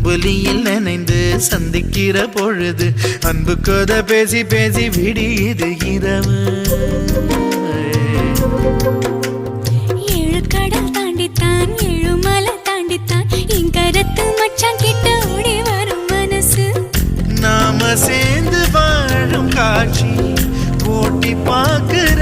அம்புலியில் நனைந்து சந்திக்கிற பொழுது அன்பு கதை பேசி பேசி விடியுது இரவு. ஏழு கடல் தாண்டித்தான் ஏழு மலை தாண்டித்தான் என் கருத்து மச்சான் கிட்ட ஓடி வரும் மனசு. நாம சேர்ந்து வாழும் காட்சி ஓட்டி பார்க்க